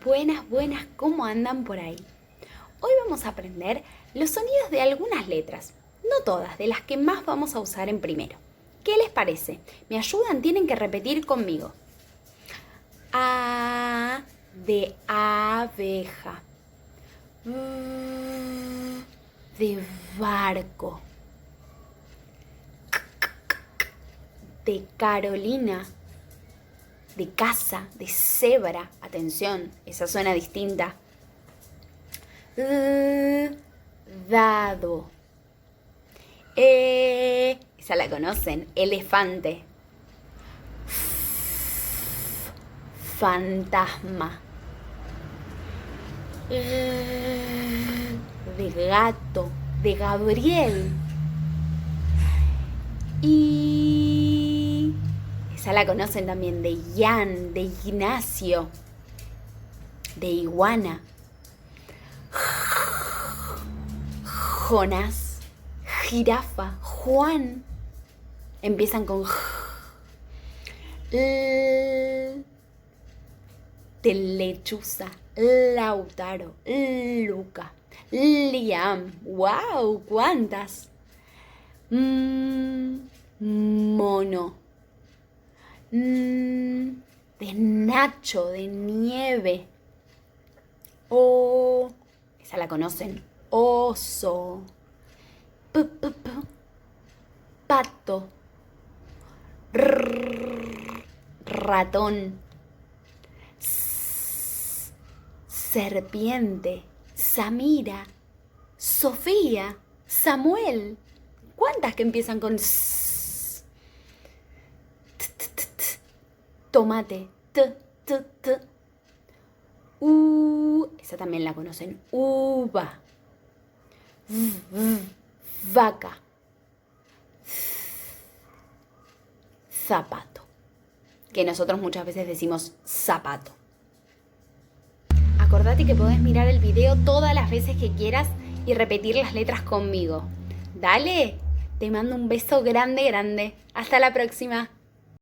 Buenas, buenas, ¿cómo andan por ahí? Hoy vamos a aprender los sonidos de algunas letras, no todas, de las que más vamos a usar en primero. ¿Qué les parece? ¿Me ayudan? Tienen que repetir conmigo. A de abeja. De barco. De Carolina. De casa, de cebra. Atención, esa suena distinta. Dado. Esa la conocen. Elefante. Fantasma. De gato. De Gabriel. Y esa la conocen también, de Ian, de Ignacio, de iguana. Jonás, jirafa, Juan. Empiezan con de lechuza, Lautaro, Luca, Liam. ¡Wow! ¿Cuántas? Mono. De Nacho, de nieve. Esa la conocen. Oso. Pato. Ratón. Serpiente. Samira. Sofía. Samuel. ¿Cuántas que empiezan con s? Tomate. Esa también la conocen. Uva. Vaca. Zapato. Que nosotros muchas veces decimos zapato. Acordate que podés mirar el video todas las veces que quieras y repetir las letras conmigo. Dale, te mando un beso grande, grande. Hasta la próxima.